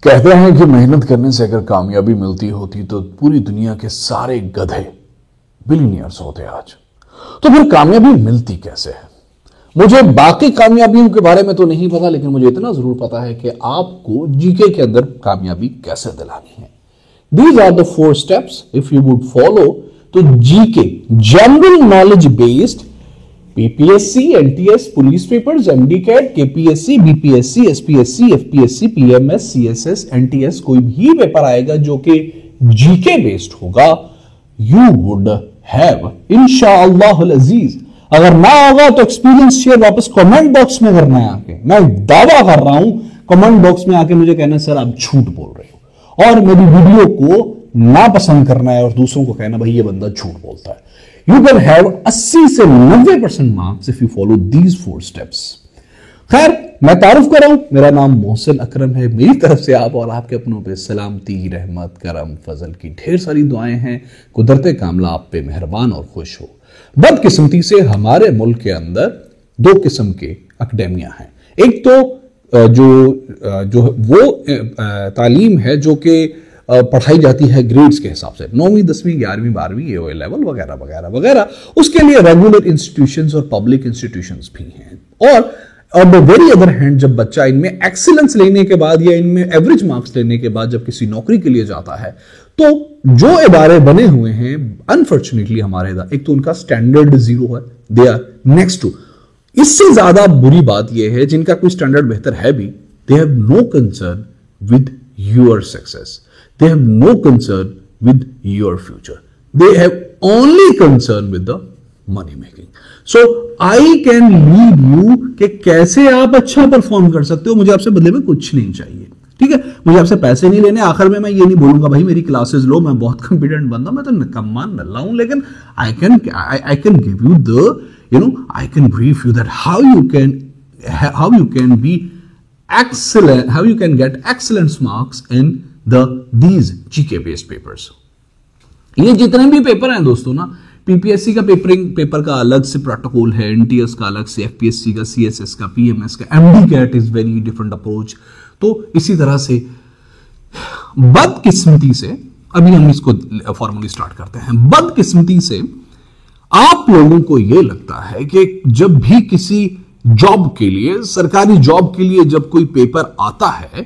कहते हैं कि मेहनत करने से अगर कामयाबी मिलती होती तो पूरी दुनिया के सारे गधे बिलियनियर्स होते आज। तो फिर कामयाबी मिलती कैसे है? मुझे बाकी कामयाबियों के बारे में तो नहीं पता, लेकिन मुझे इतना जरूर पता है कि आपको जीके के अंदर कामयाबी कैसे दिलानी है। These are the 4 steps if you would follow। तो GK general knowledge based PPSC, NTS, police papers, MD CAT, KPSC, BPSC, SPSC, FPSC, PMS, CSS, NTS, कोई भी पेपर आएगा जो कि जीके बेस्ड होगा, यू वुड हैव इंशाअल्लाह अजीज। अगर ना होगा तो एक्सपीरियंस शेयर वापस कमेंट बॉक्स में करना है आके। मैं दावा कर रहा हूं, कमेंट बॉक्स में आके मुझे कहना सर आप झूठ बोल रहे हो, और मेरी वीडियो को ना पसंद करना है और दूसरों को कहना भाई ये बंदा झूठ बोलता है। यू कैन हैव 80 से 90% marks if you follow these 4 steps. खैर, मैं तारुफ कर रहा हूं, मेरा नाम मोहसिन अकरम है। मेरी तरफ से आप और आपके अपनों पे सलामती, रहमत, करम, फजल की ढेर सारी दुआएं हैं। कुदरते कामला आप पे मेहरबान और खुश हो। बदकिस्मती से हमारे मुल्क के अंदर 2 किस्म के अकेडेमिया हैं। एक तो जो वो तालीम है जो कि पढ़ाई जाती है ग्रेड्स के हिसाब से, 9वीं 10वीं 11वीं 12वीं ए लेवल वगैरह वगैरह वगैरह। उसके लिए रेगुलर इंस्टीट्यूशंस और पब्लिक इंस्टीट्यूशंस भी हैं। और on the very other hand, जब बच्चा इनमें एक्सीलेंस लेने के बाद या इनमें एवरेज मार्क्स लेने के बाद जब किसी नौकरी के लिए जाता है, तो जो इदारे बने हुए हैं अनफॉर्चुनेटली हमारे इदारे, एक तो उनका स्टैंडर्ड 0 है, दे आर नेक्स्ट टू। इससे ज्यादा बुरी बात यह है जिनका कोई स्टैंडर्ड बेहतर है भी, they have no concern with your success, they have no concern with your future, they have only concern with the money making. So I can lead you कि कैसे आप अच्छा परफॉर्म कर सकते हो। मुझे आपसे बदले में कुछ नहीं चाहिए, ठीक है? मुझे आपसे पैसे नहीं लेने। आखिर में मैं ये नहीं बोलूंगा भाई मेरी क्लासेस लो, मैं बहुत कॉम्पिटेंट बंदा, मैं तो निकम्मा नल्ला हूं, लेकिन I can give you the I can brief you that how you can be excellent, how you can get excellent marks in these GK based papers। ये जितने भी पेपर हैं दोस्तों ना, पीपीएससी का पेपर का अलग से प्रोटोकॉल है, एनटीएस का अलग से, एफपीएससी का, सीएसएस का, पीएमएस का, MD CAT is very different approach. तो इसी तरह से बदकिस्मती से, अभी हम इसको फॉर्मली स्टार्ट करते हैं। बदकिस्मती से आप लोगों को यह लगता है कि जब भी किसी जॉब के लिए, सरकारी जॉब के लिए जब कोई पेपर आता है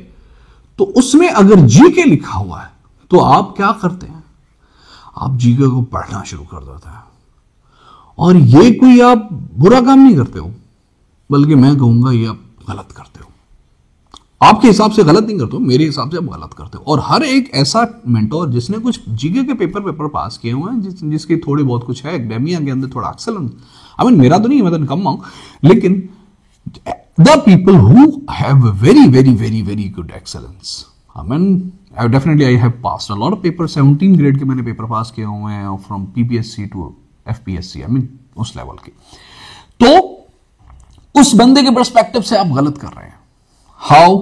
तो उसमें अगर जीके लिखा हुआ है तो आप क्या करते हैं? आप जीके को पढ़ना शुरू कर देते हैं। और ये कोई आप बुरा काम नहीं करते हो, बल्कि मैं कहूंगा ये आप गलत करते हो। आपके हिसाब से गलत नहीं करते हो, मेरे हिसाब से आप गलत करते हो। और हर एक ऐसा मेंटोर जिसने कुछ जीके के पेपर पास किए हुए हैं, जिसके थोड़े बहुत कुछ है एकेडेमिया के अंदर थोड़ा एक्सेलेंस, आई मीन मेरा तो नहीं, मैं तो निकम्मा हूं, लेकिन the people who have very very very very good excellence, I mean definitely I have passed a lot of paper. 17 grade के मैंने पेपर पास किए हुए हैं from PPSC to FPSC, I mean उस लेवल के। तो उस बंदे के पर्सपेक्टिव से आप गलत कर रहे हैं। हाउ?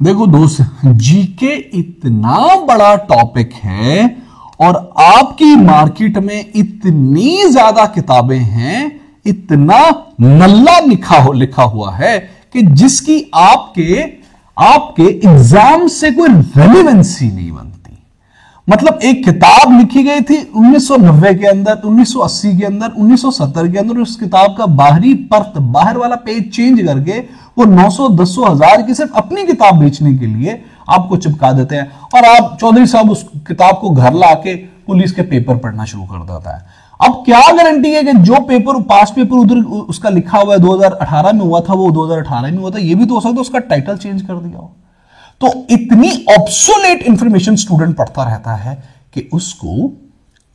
देखो दोस्त, जीके इतना बड़ा टॉपिक है और आपकी मार्केट में इतनी ज्यादा किताबें हैं, इतना नल्ला लिखा हुआ है कि जिसकी आपके एग्जाम से कोई रेलेवेंसी नहीं बनती। मतलब एक किताब लिखी गई थी 1990 के अंदर, 1980 के अंदर, 1970 के अंदर, उस किताब का बाहरी पर्त, बाहर वाला पेज चेंज करके वो 900, 1000, 1000 की सिर्फ अपनी किताब बेचने के लिए आपको चिपका देते हैं, और आप चौधरी साहब उस किताब को घर लाके पुलिस के पेपर पढ़ना शुरू कर देता है। अब क्या गारंटी है कि जो पेपर, पास्ट पेपर उधर उसका लिखा हुआ है 2018 में हुआ था, वो 2018 में हुआ था? ये भी तो हो सकता है उसका टाइटल चेंज कर दिया हो। तो इतनी ऑब्सोलेट इंफॉर्मेशन स्टूडेंट पढ़ता रहता है कि उसको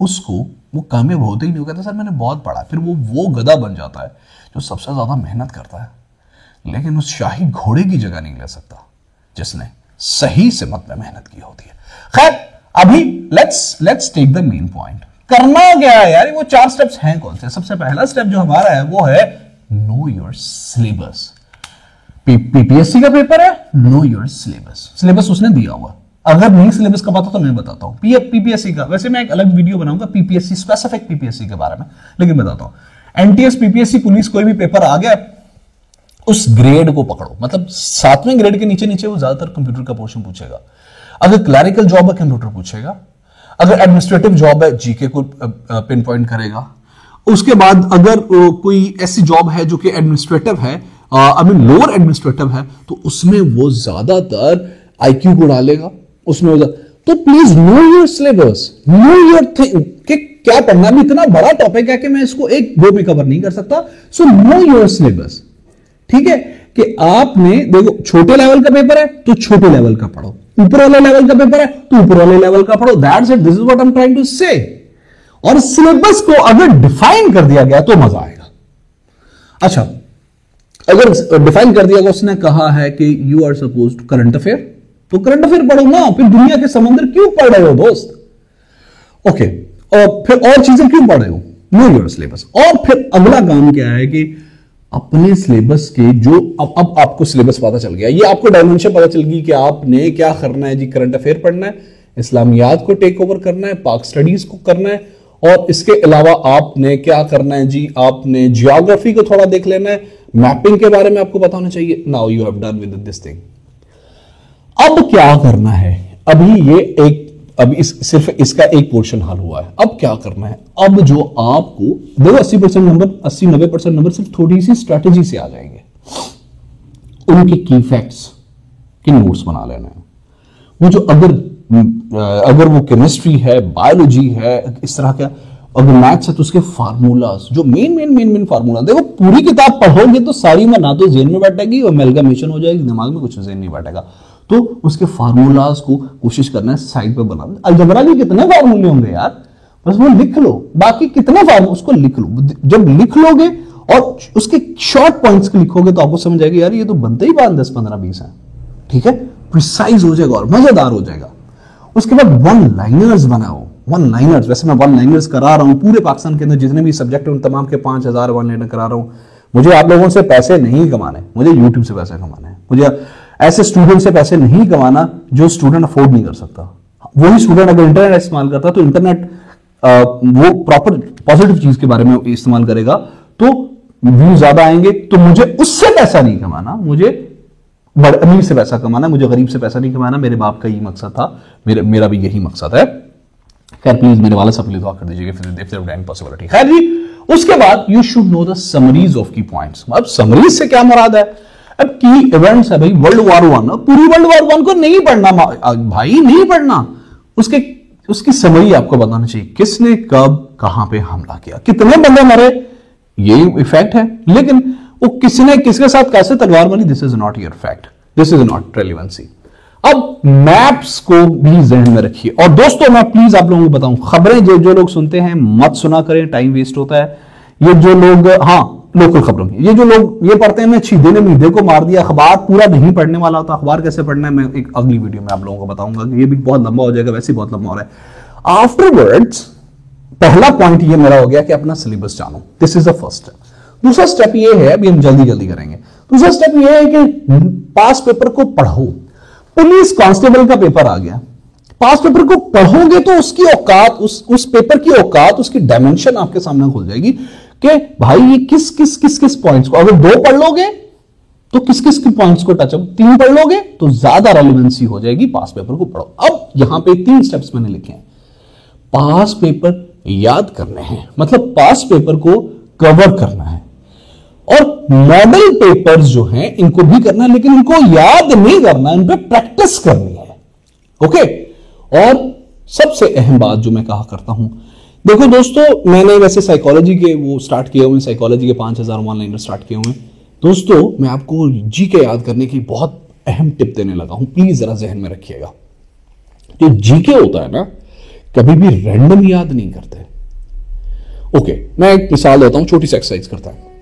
वो कामयाब होते ही नहीं। कहता सर मैंने बहुत पढ़ा। फिर वो गधा बन जाता है जो सबसे ज्यादा मेहनत करता है, लेकिन उस शाही घोड़े की जगह नहीं ले सकता जिसने सही सिमत में मेहनत की होती है। खैर, अभी let's take the main point. करना क्या है यार? वो 4 स्टेप्स हैं कौन से? सबसे पहला स्टेप जो हमारा है वो है नो योर सिलेबस। पीपीएससी का पेपर है, नो योर सिलेबस। सिलेबस उसने दिया हुआ, अगर नहीं सिलेबस का पता तो मैं बताता हूं। पीपीएससी का, वैसे मैं एक अलग वीडियो बनाऊंगा पीपीएससी, स्पेसिफिक पीपीएससी के बारे में, लेकिन बताता हूं। एनटीएस, पीपीएससी, पुलिस, कोई भी पेपर आ गया, उस ग्रेड को पकड़ो, मतलब 7वें ग्रेड के नीचे नीचे वो ज्यादातर कंप्यूटर का पोर्शन पूछेगा। अगर क्लैरिकल जॉब है कंप्यूटर पूछेगा, अगर एडमिनिस्ट्रेटिव जॉब है जीके को पिन पॉइंट करेगा। उसके बाद अगर कोई ऐसी जॉब है जो कि एडमिनिस्ट्रेटिव है, आई मीन लोअर एडमिनिस्ट्रेटिव है, तो उसमें वो ज्यादातर आईक्यू को डालेगा उसमें। तो please know your syllabus, know your thing कि क्या पढ़ना। भी इतना बड़ा टॉपिक है कि मैं इसको एक दो में कवर नहीं कर सकता। सो नो योर सिलेबस, ठीक है, कि आपने देखो छोटे लेवल का पेपर है तो छोटे लेवल का पढ़ो, ऊपर वाले लेवल का पेपर है तो ऊपर वाले लेवल का पढ़ो। That's it, this is what I am trying to say. और सिलेबस को अगर डिफाइन कर दिया गया तो मजा आएगा। अच्छा, अगर डिफाइन कर दिया गया, उसने कहा है कि you are suppose to current affair, तो करंट अफेयर पढ़ो ना, फिर दुनिया के समंदर क्यों पढ़ रहे हो दोस्त? ओके, और फिर और चीजें क्यों पढ़ रहे हो? Know your syllabus. और फिर अगला काम क्या है कि अपने सिलेबस के जो अब आपको सिलेबस पता चल गया, ये आपको डायमेंशन पता चल गई कि आपने क्या करना है जी। करंट अफेयर पढ़ना है, इस्लामियात को टेक ओवर करना है, पाक स्टडीज को करना है, और इसके अलावा आपने क्या करना है जी, आपने जियोग्राफी को थोड़ा देख लेना है, मैपिंग के बारे में आपको पता होना चाहिए। Now you have done with this thing. अब क्या करना है? अभी सिर्फ इसका एक पोर्शन हल हुआ है। अब क्या करना है? अब जो आपको देखो 80% नंबर, 80-90% नंबर सिर्फ थोड़ी सी स्ट्रेटेजी से आ जाएंगे। उनके की फैक्ट्स के नोट्स बना लेना है। वो जो अगर वो केमिस्ट्री है, बायोलॉजी है, इस तरह का, अगर मैथ्स है तो उसके फार्मूलाज, जो मेन फार्मूला। देखो पूरी किताब पढ़ोगे तो सारी में ना तो जेन में बैठेगी और एमलगमेशन हो जाएगी, दिमाग में कुछ जेन नहीं बैठेगा। तो उसके फार्मूलाज को कोशिश करना है साइड पे बनाना। अलजबरा के कितने फार्मूले होंगे यार, बस वो लिख लो। बाकी कितना फार्मूला उसको लिख लो। जब लिख लोगे और उसके शॉर्ट पॉइंट्स लिखोगे तो आपको समझ आएगा यार ये तो बनते ही 10, 15, 20 है। ठीक है, प्रिसाइज हो जाएगा और मजेदार हो जाएगा। उसके बाद वन लाइनर्स बनाओ। वन लाइनर्स, वैसे मैं वन लाइनर्स करा रहा हूं पूरे पाकिस्तान के अंदर जितने भी सब्जेक्ट है उन तमाम के 5000 वन लाइनर करा रहा हूं। मुझे आप लोगों से पैसे नहीं कमाने, मुझे यूट्यूब से पैसे कमाने हैं। मुझे ऐसे स्टूडेंट से पैसे नहीं कमाना जो स्टूडेंट अफोर्ड नहीं कर सकता। वही स्टूडेंट अगर इंटरनेट इस्तेमाल करता तो इंटरनेट वो प्रॉपर पॉजिटिव चीज के बारे में इस्तेमाल करेगा तो व्यू ज्यादा आएंगे। तो मुझे उससे पैसा नहीं कमाना, मुझे अमीर से पैसा कमाना, मुझे गरीब से पैसा नहीं कमाना। मेरे बाप का यही मकसद था, मेरा भी यही मकसद है। खैर प्लीज मेरे वाले सब दुआ कर दीजिएगा पॉसिबिलिटी। खैर जी, उसके बाद you should know the summaries of की पॉइंट्स। अब समरीज से क्या मुराद है? अब की इवेंट्स है भाई, वर्ल्ड वॉर 1, पूरी वर्ल्ड वॉर 1 को नहीं पढ़ना भाई, नहीं पढ़ना। उसकी समरी आपको बताना चाहिए, किसने कब कहां पे हमला किया, कितने बंदे मरे, ये इफेक्ट है। लेकिन वो किसने किसके साथ कैसे तलवार मारी, this is not your fact, this is not relevancy. अब मैप्स को भी जहन में रखिए। और दोस्तों मैं प्लीज आप लोगों को बताऊं, खबरें जो लोग सुनते हैं मत सुना करें, टाइम वेस्ट होता है। ये जो लोग, हाँ लोकल खबरों की, ये जो लोग ये पढ़ते हैं मैं शीदे ने मीदे को मार दिया, अखबार पूरा नहीं पढ़ने वाला होता। अखबार कैसे पढ़ना है मैं एक अगली वीडियो में आप लोगों को बताऊंगा, कि ये भी बहुत लंबा हो जाएगा, वैसे ही बहुत लंबा हो रहा है। आफ्टरवर्ड्स पहला पॉइंट ये मेरा हो गया कि अपना सिलेबस जानो, this is the first step. दूसरा स्टेप ये है, अभी हम जल्दी करेंगे। दूसरा स्टेप ये है कि पास पेपर को पढ़ो। पुलिस कांस्टेबल का पेपर आ गया, पास पेपर को पढ़ोगे तो उसकी औकात, उस पेपर की औकात, उसकी डायमेंशन आपके सामने खुल जाएगी कि भाई ये किस पॉइंट्स को, अगर 2 पढ़ लोगे तो किस पॉइंट्स को टच, अब 3 पढ़ लोगे तो ज्यादा रेलेवेंसी हो जाएगी। पास पेपर को पढ़ो। अब यहां पे 3 स्टेप्स मैंने लिखे हैं। पास पेपर याद करने हैं, मतलब पास पेपर को कवर करना है, और मॉडल पेपर्स जो हैं इनको भी करना है, लेकिन इनको याद नहीं करना, इन पे प्रैक्टिस करनी है। ओके, और सबसे अहम बात जो मैं कहा करता हूं, देखो दोस्तों मैंने वैसे साइकोलॉजी के वो स्टार्ट किए हुए, साइकोलॉजी के 5000 ऑनलाइन स्टार्ट किए हुए हैं। दोस्तों मैं आपको जीके याद करने की बहुत अहम टिप देने लगा हूं, प्लीज जरा जहन में रखिएगा। जो जीके होता है ना, कभी भी रैंडम याद नहीं करते। ओके, मैं एक मिसाल देता हूं, छोटी सी एक्सरसाइज करता हूं।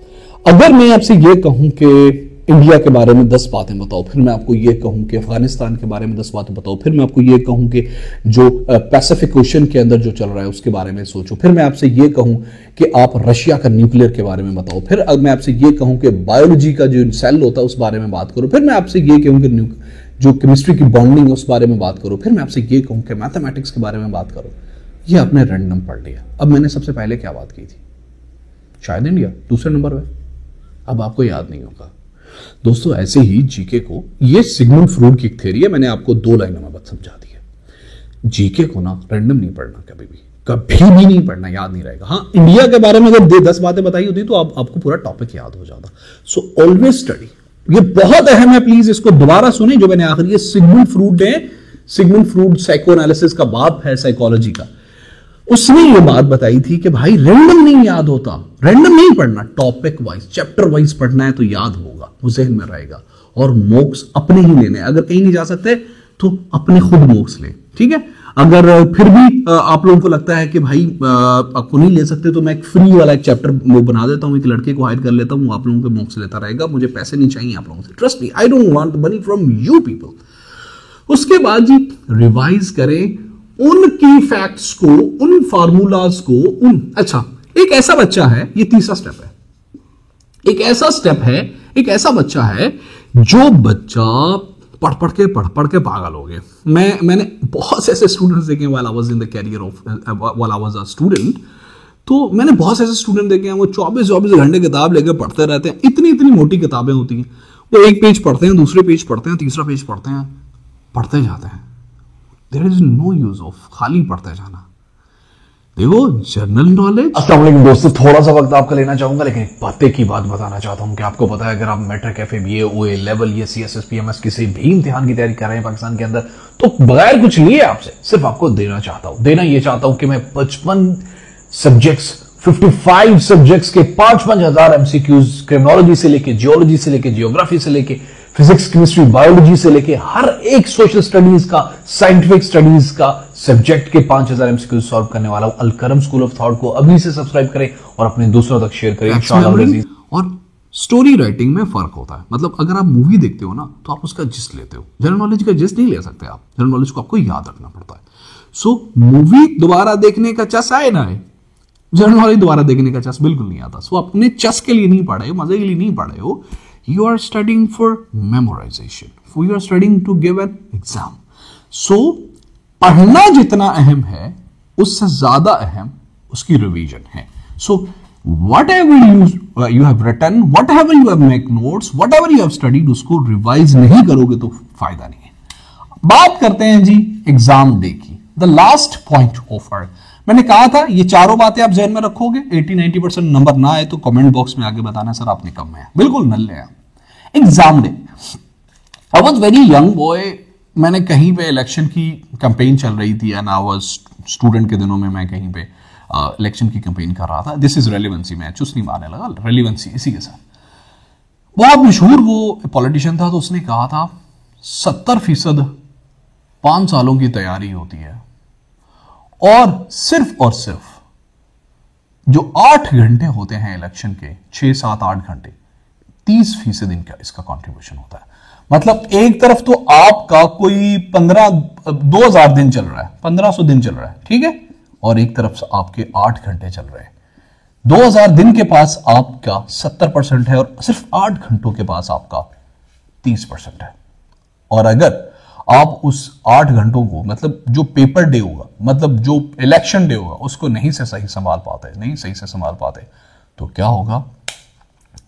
अगर मैं आपसे यह कहूं कि इंडिया के बारे में 10 बातें बताओ, फिर मैं आपको यह कहूं कि अफगानिस्तान के बारे में 10 बातें बताओ, फिर मैं आपको यह कहूं कि जो पैसिफिक ओशन के अंदर जो चल रहा है उसके बारे में सोचो, फिर मैं आपसे यह कहूं कि आप रशिया का न्यूक्लियर के बारे में बताओ, फिर मैं आपसे यह कहूं कि बायोलॉजी का जो सेल होता है उस बारे में बात करो, फिर मैं आपसे यह कहूं कि जो केमिस्ट्री की बॉन्डिंग है उस बारे में बात करो, फिर मैं आपसे यह कहूं कि मैथमेटिक्स के बारे में बात करो। यह आपने रैंडम पढ़ लिया। अब मैंने सबसे पहले क्या बात की थी? शायद इंडिया दूसरे नंबर पे। अब आपको याद नहीं होगा। दोस्तों ऐसे ही जीके को, ये सिगमंड फ्रूड की एक थ्योरी है, मैंने आपको 2 लाइनों में बस समझा दी है। जीके को ना रैंडम नहीं पढ़ना, कभी भी नहीं पढ़ना, याद नहीं रहेगा। हाँ, इंडिया के बारे में अगर 10 बातें बताई होती तो आपको पूरा टॉपिक याद हो जाता। सो ऑलवेज स्टडी, ये बहुत अहम है, प्लीज इसको दोबारा सुने जो मैंने आखिर, ये सिगमंड फ्रूड ने, सिगमंड फ्रूड साइको एनालिसिस का बाप है साइकोलॉजी का, उसने ये बात बताई थी कि भाई रैंडम नहीं याद होता, रैंडम नहीं पढ़ना, टॉपिक वाइज, चैप्टर वाइज पढ़ना है तो याद होगा, वो जहन में रहेगा। और मोक्स अपने ही लेने, अगर कहीं नहीं जा सकते तो अपने खुद मोक्स ले, ठीक है। अगर फिर भी आप लोगों को लगता है कि भाई आपको नहीं ले सकते, तो मैं एक फ्री वाला एक चैप्टर वो बना देता हूं, एक लड़के को हायर कर लेता हूं, आप लोगों के मोक्स लेता रहेगा, मुझे पैसे नहीं चाहिए आप लोगों से, trust me, I don't want money from you people. उसके बाद जी रिवाइज करें उनकी फैक्ट्स को, उन फार्मूलाज को, अच्छा एक ऐसा बच्चा है, ये तीसरा स्टेप है, एक ऐसा बच्चा है जो बच्चा पढ़ पढ़ के पागल हो गए। मैंने बहुत से ऐसे स्टूडेंट्स देखे while I was in the carrier of while I was a student, तो मैंने बहुत से ऐसे स्टूडेंट देखे हैं वो 24 घंटे किताब लेकर पढ़ते रहते हैं, इतनी मोटी किताबें होती हैं, वो एक पेज पढ़ते हैं, दूसरे पेज पढ़ते हैं, तीसरा पेज पढ़ते हैं, पढ़ते जाते हैं। There is no use of खाली पढ़ते जाना। देखो जनरल नॉलेज। अस्सलाम वालेकुम दोस्तों, थोड़ा सा वक्त आपका लेना चाहूंगा, लेकिन एक पते की बात बताना चाहता हूं कि आपको पता है अगर आप मैट्रिक, एफए, बीए, ओए लेवल, ये सीएसएस, पीएमएस किसी भी इम्तिहान की तैयारी कर रहे हैं पाकिस्तान के अंदर, तो बगैर कुछ लिए आपसे सिर्फ आपको देना ये चाहता हूं कि मैं 55 सब्जेक्ट्स, 55 सब्जेक्ट्स के 5,000 एमसीक्यूज, क्रिमिनोलॉजी से लेके, जियोलॉजी से लेके, जियोग्राफी से लेके, फिजिक्स, केमिस्ट्री, बायोलॉजी से लेके हर एक सोशल स्टडीज का, साइंटिफिक स्टडीज का सब्जेक्ट के 5,000 एमसीक्यू सॉल्व करने वाला हूं। अलकरम स्कूल ऑफ थॉट को अभी से सब्सक्राइब करें और अपने दूसरों तक शेयर करें इंशाअल्लाह। और स्टोरी राइटिंग में फर्क होता है, मतलब अगर आप मूवी देखते हो ना तो आप उसका जिस्ट लेते हो, जनरल नॉलेज का जिस्ट नहीं ले सकते आप, जनरल नॉलेज को आपको याद रखना पड़ता है। सो मूवी दोबारा देखने का चस आए ना है, जनरल नॉलेज दोबारा देखने का चस बिल्कुल नहीं आता। सो अपने चस के लिए नहीं पढ़े हो, मजे के लिए नहीं पढ़े हो, you are studying for memorization, you are studying to give an exam. So पढ़ना जितना अहम है उससे ज्यादा अहम उसकी रिवीजन है। So whatever you have written, whatever you have make notes, whatever you have studied, उसको रिवाइज नहीं करोगे तो फायदा नहीं है। बात करते हैं जी एग्जाम डे की, द लास्ट पॉइंट ऑफर। मैंने कहा था ये चारों बातें आप जहन में रखोगे, 80-90% नंबर ना आए तो कमेंट बॉक्स में आगे बताना सर आपने कम है, बिल्कुल नल्ले हैं। Exam day, I was very young boy, मैंने कहीं पे इलेक्शन की कैंपेन चल रही थी एंड आई वाज स्टूडेंट के दिनों में मैं कहीं पे इलेक्शन की कैंपेन कर रहा था। दिस इज रेलिवेंसी, मैं चुस्त नहीं मारने लगा, रेलिवेंसी इसी के साथ। बहुत मशहूर वो पॉलिटिशियन था, तो उसने कहा था 70% 5 सालों की तैयारी होती है और सिर्फ जो 8 घंटे होते हैं इलेक्शन के, 6, 7, 8 घंटे, 30% इनका इसका कंट्रीब्यूशन होता है। मतलब एक तरफ तो आपका कोई 2000 दिन चल रहा है, 1500 दिन चल रहा है, ठीक है, और एक तरफ से आपके 8 घंटे चल रहे हैं। 2000 दिन के पास आपका 70% है और सिर्फ 8 घंटों के पास आपका 30% है। और अगर आप उस 8 घंटों को, मतलब जो पेपर डे होगा, मतलब जो इलेक्शन डे होगा, उसको नहीं सही संभाल पाते, तो क्या होगा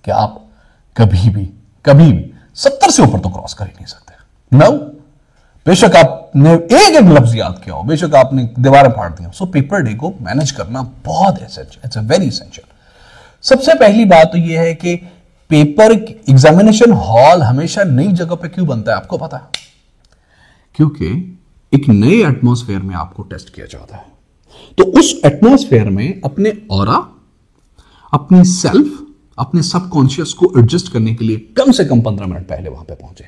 कि आप कभी भी 70 से ऊपर तो क्रॉस कर ही नहीं सकते। नो, बेशक आपने एक लफ्ज याद किया हो, बेशक आपने दीवारें फाड़ दी हो, सो पेपर डे को मैनेज करना बहुत essential, it's a very essential. सबसे पहली बात तो यह है कि पेपर एग्जामिनेशन हॉल हमेशा नई जगह पे क्यों बनता है आपको पता है? क्योंकि एक नए एटमॉस्फेयर में आपको टेस्ट किया जाता है। तो उस एटमॉस्फेयर में अपने ऑरा, अपनी सेल्फ, अपने सबकॉन्शियस को एडजस्ट करने के लिए कम से कम 15 मिनट पहले वहां पे पहुंचे।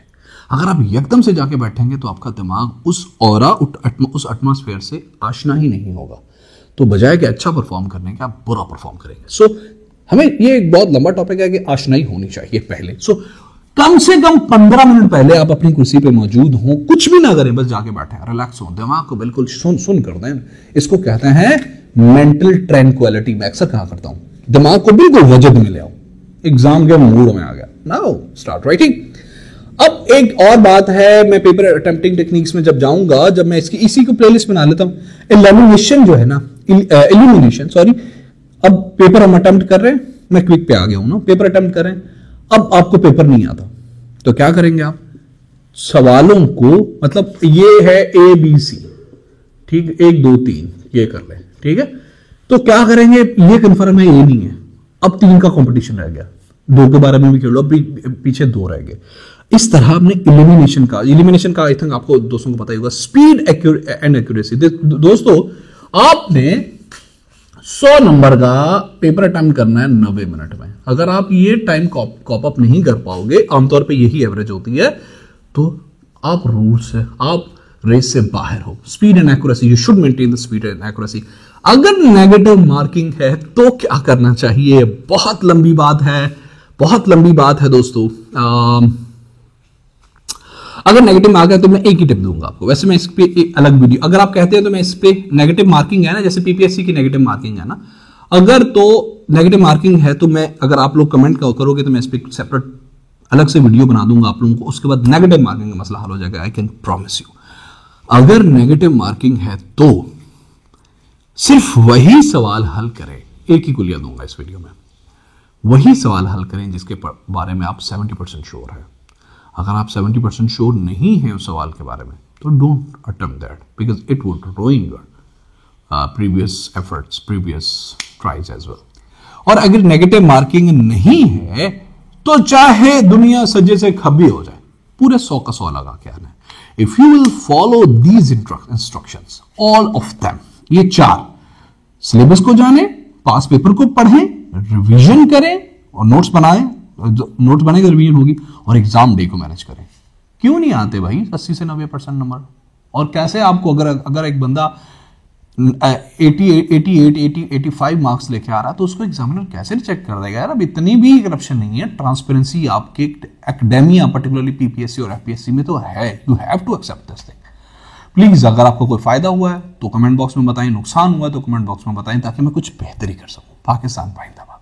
अगर आप एकदम से जाके बैठेंगे तो आपका दिमाग उस ऑरा, उस एटमॉस्फेयर से आशना ही नहीं होगा, तो बजाय कि अच्छा परफॉर्म करने के आप बुरा परफॉर्म करेंगे। सो हमें ये एक बहुत लंबा टॉपिक है कि आशनाई होनी चाहिए पहले। सो कम से कम 15 मिनट पहले आप अपनी कुर्सी पे मौजूद हो, कुछ भी ना करें, बस जाके बैठे, रिलैक्स हो, दिमाग को बिल्कुल सुन कर दें। इसको कहते हैं मेंटल ट्रैंक्विलिटी। मैं अक्सर कहा करता हूं दिमाग को बिल्कुल वजद में ले आओ, एग्जाम के मूड में आ गया, नाउ स्टार्ट राइटिंग। अब एक और बात है, मैं पेपर अटेम्प्टिंग टेक्निक्स में जब जाऊंगा, जब मैं इसी को प्लेलिस्ट बना लेता हूं। इल्यूमिनेशन जो है ना, इल्यूमिनेशन, सॉरी, अब पेपर हम अटेम्प्ट कर रहे हैं, मैं क्विक पे आ गया हूं ना, पेपर अटेम्प्ट कर रहे हैं, अब आपको पेपर नहीं आता तो क्या करेंगे आप? सवालों को, मतलब ये है ए बी सी, ठीक, 1 2 3 ये कर ले, ठीक है। तो क्या करेंगे, ये कंफर्म है ये नहीं है, अब 3 का कंपटीशन रह गया, 2 के बारे में भी खेल लो, अब पीछे 2 रह गए। इस तरह हमने इलिमिनेशन का आई थिंक आपको दोस्तों को पता ही होगा, स्पीड एंड एक्यूरेसी। दोस्तों आपने 100 नंबर का पेपर अटेम्प्ट करना है 90 मिनट में। अगर आप ये टाइम कॉप अप नहीं कर पाओगे, आमतौर पे यही एवरेज होती है, तो आप रूल से, आप रेस से बाहर हो। Speed and accuracy, you should maintain the speed and accuracy. अगर नेगेटिव मार्किंग है तो क्या करना चाहिए? बहुत लंबी बात है दोस्तों। अगर नेगेटिव मार्क है तो मैं एक ही टिप दूंगा आपको, वैसे मैं इस पे एक अलग वीडियो, अगर आप कहते हैं तो मैं इस पे नेगेटिव मार्किंग है ना, जैसे पीपीएससी की नेगेटिव मार्किंग है ना, अगर तो नेगेटिव मार्किंग है तो मैं, अगर आप लोग कमेंट करोगे तो मैं इस पे सेपरेट अलग से वीडियो बना दूंगा आप लोगों को, उसके बाद नेगेटिव मार्किंग का मसला हल हो जाएगा, आई कैन प्रॉमिस यू। अगर नेगेटिव मार्किंग है तो सिर्फ वही सवाल हल करें, एक ही कुलिया दूंगा इस वीडियो में, वही सवाल हल करें जिसके बारे में आप 70% श्योर है। अगर आप 70% श्योर नहीं है उस सवाल के बारे में तो don't attempt that, because it would ruin your previous efforts, previous tries as well. और अगर नेगेटिव मार्किंग नहीं है तो चाहे दुनिया सज्जे से खब्बी हो जाए, पूरे 100 का 100 लगा के आना है। If you will follow these instructions, all of them, ये 4 सिलेबस को जाने, पास पेपर को पढ़ें, रिवीजन करें और नोट्स बनाएं, नोट्स बनेगा रिवीजन होगी, और एग्जाम डे को मैनेज करें। क्यों नहीं आते भाई 80 से 90% नंबर? और कैसे आपको, अगर एक बंदा 85 मार्क्स लेके आ रहा तो उसको एग्जामिनर कैसे चेक कर देगा यार? अब इतनी भी करप्शन नहीं है, ट्रांसपेरेंसी आपके एकेडेमिया पर्टिकुलरली पीपीएससी और एफपीएससी में तो है। You have to accept this thing. Please, अगर आपको कोई फायदा हुआ है तो कमेंट बॉक्स में बताएं, नुकसान हुआ है तो कमेंट बॉक्स में बताएं, ताकि मैं कुछ बेहतरी कर सकूं। पाकिस्तान जिंदाबाद।